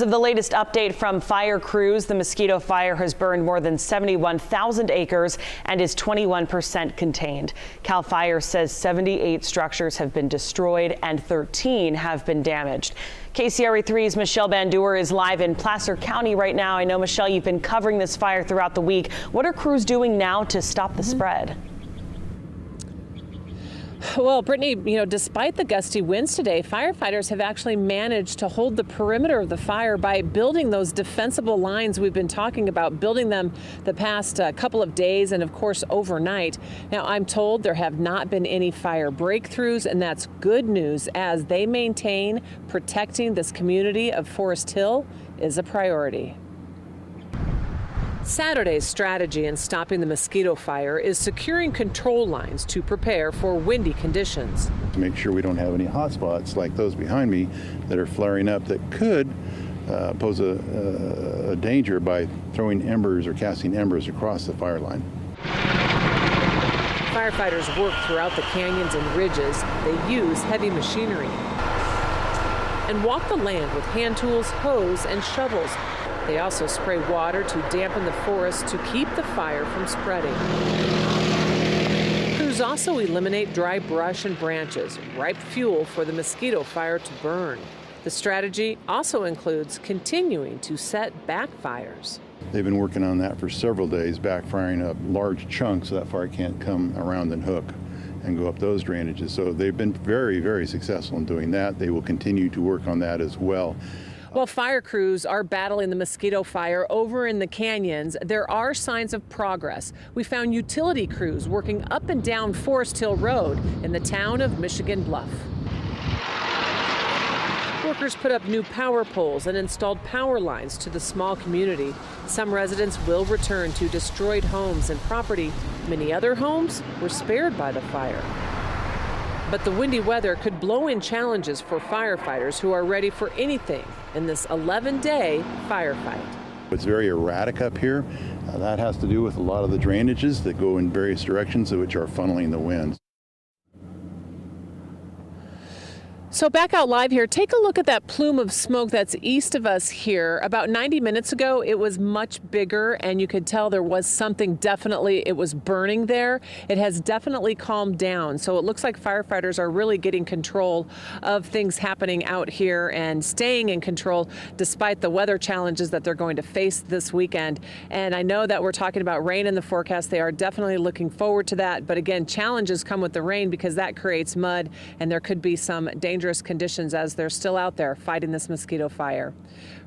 As of the latest update from fire crews, the mosquito fire has burned more than 71,000 acres and is 21% contained. CAL FIRE says 78 structures have been destroyed and 13 have been damaged. KCRA 3's Michelle Bandur is live in Placer County right now. I know, Michelle, you've been covering this fire throughout the week. What are crews doing now to stop the spread? Well, Brittany, despite the gusty winds today, firefighters have actually managed to hold the perimeter of the fire by building those defensible lines we've been talking about, building them the past couple of days and, of course, overnight. Now, I'm told there have not been any fire breakthroughs, and that's good news as they maintain protecting this community of Forest Hill is a priority. Saturday's strategy in stopping the mosquito fire is securing control lines to prepare for windy conditions. To make sure we don't have any hot spots like those behind me that are flaring up that could pose a danger by throwing embers or casting embers across the fire line. Firefighters work throughout the canyons and ridges. They use heavy machinery and walk the land with hand tools, hose, and shovels. They also spray water to dampen the forest to keep the fire from spreading. Crews also eliminate dry brush and branches, ripe fuel for the mosquito fire to burn. The strategy also includes continuing to set backfires. They've been working on that for several days, backfiring up large chunks so that fire can't come around and hook and go up those drainages. So they've been very, very successful in doing that. They will continue to work on that as well. While fire crews are battling the mosquito fire over in the canyons, there are signs of progress. We found utility crews working up and down Forest Hill Road in the town of Michigan Bluff. Workers put up new power poles and installed power lines to the small community. Some residents will return to destroyed homes and property. Many other homes were spared by the fire. But the windy weather could blow in challenges for firefighters who are ready for anything in this 11-day firefight. It's very erratic up here. That has to do with a lot of the drainages that go in various directions, which are funneling the winds. So back out live here, take a look at that plume of smoke that's east of us here. About 90 minutes ago, it was much bigger, and you could tell there was something it was burning there. It has definitely calmed down. So it looks like firefighters are really getting control of things happening out here and staying in control despite the weather challenges that they're going to face this weekend. And I know that we're talking about rain in the forecast. They are definitely looking forward to that. But again, challenges come with the rain because that creates mud, and there could be some dangerous conditions as they're still out there fighting this mosquito fire.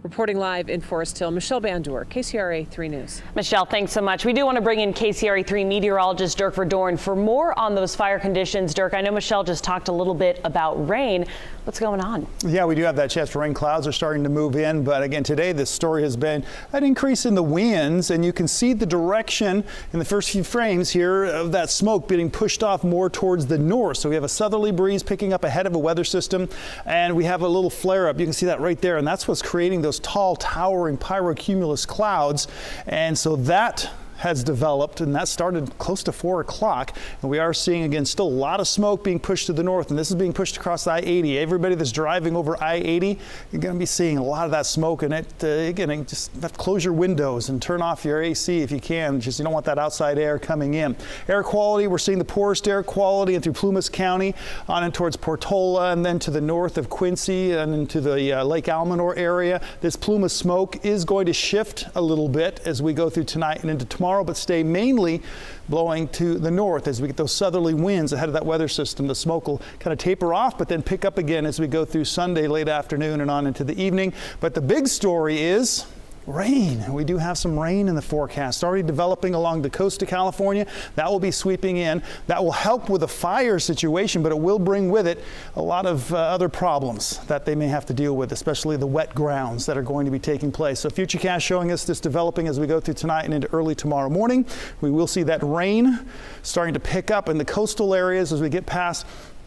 Reporting live in Forest Hill, Michelle Bandur, KCRA 3 News. Michelle, thanks so much. We do want to bring in KCRA 3 meteorologist Dirk Verdorn for more on those fire conditions. Dirk, I know Michelle just talked a little bit about rain. What's going on? Yeah, we do have that chance for rain. Clouds are starting to move in, but again, today this story has been an increase in the winds, and you can see the direction in the first few frames here of that smoke being pushed off more towards the north. So we have a southerly breeze picking up ahead of a weather system, and we have a little flare up. You can see that right there, and that's what's creating those tall, towering pyrocumulus clouds. And so that has developed, and that started close to 4 o'clock. And we are seeing, again, still a lot of smoke being pushed to the north, and this is being pushed across I-80. Everybody that's driving over I-80, you're going to be seeing a lot of that smoke. And again, just have to close your windows and turn off your AC if you can. Just you don't want that outside air coming in. Air quality, we're seeing the poorest air quality and through Plumas County on and towards Portola, and then to the north of Quincy and into the Lake Almanor area. This plume of smoke is going to shift a little bit as we go through tonight and into tomorrow, but stay mainly blowing to the north as we get those southerly winds ahead of that weather system. The smoke will kind of taper off, but then pick up again as we go through Sunday late afternoon and on into the evening. But the big story is rain. We do have some rain in the forecast already developing along the coast of California. That will be sweeping in. That will help with the fire situation, but it will bring with it a lot of other problems that they may have to deal with, especially the wet grounds that are going to be taking place. So Futurecast showing us this developing as we go through tonight and into early tomorrow morning. We will see that rain starting to pick up in the coastal areas as we get past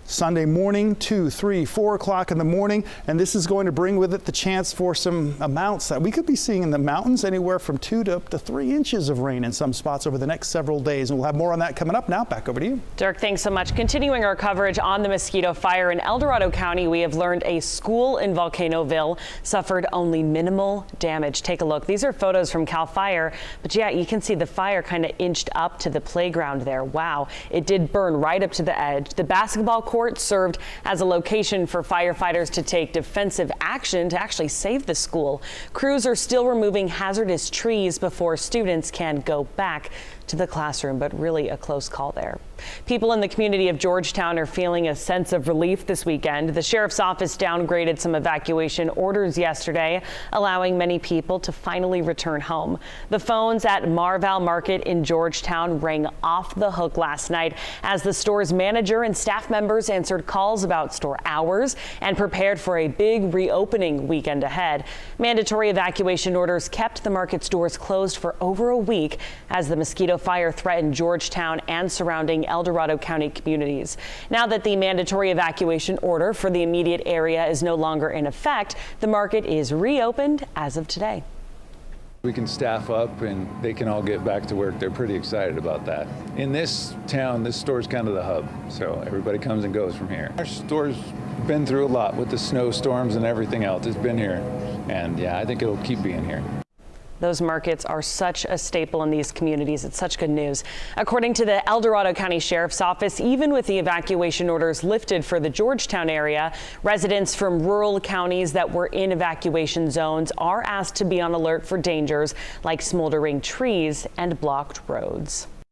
Sunday morning, 2, 3, 4 o'clock in the morning, and this is going to bring with it the chance for some amounts that we could be seeing in the mountains, anywhere from 2 to up to 3 inches of rain in some spots over the next several days. And we'll have more on that coming up. Now back over to you. Dirk, thanks so much. Continuing our coverage on the mosquito fire in El Dorado County, we have learned a school in Volcanoville suffered only minimal damage. Take a look. These are photos from CAL FIRE, but yeah, you can see the fire kind of inched up to the playground there. Wow, it did burn right up to the edge. The basketball court served as a location for firefighters to take defensive action to actually save the school. Crews are still removing hazardous trees before students can go back to the classroom, but really a close call there. People in the community of Georgetown are feeling a sense of relief this weekend. The sheriff's office downgraded some evacuation orders yesterday, allowing many people to finally return home. The phones at Marval Market in Georgetown rang off the hook last night as the store's manager and staff members answered calls about store hours and prepared for a big reopening weekend ahead. Mandatory evacuation orders kept the market's doors closed for over a week as the mosquito fire threatened Georgetown and surrounding El Dorado County communities. Now that the mandatory evacuation order for the immediate area is no longer in effect, the market is reopened as of today. We can staff up and they can all get back to work. They're pretty excited about that. In this town, this store's kind of the hub, so everybody comes and goes from here. Our store's been through a lot with the snowstorms and everything else. It's been here, and yeah, I think it'll keep being here. Those markets are such a staple in these communities. It's such good news. According to the El Dorado County Sheriff's Office, even with the evacuation orders lifted for the Georgetown area, residents from rural counties that were in evacuation zones are asked to be on alert for dangers like smoldering trees and blocked roads.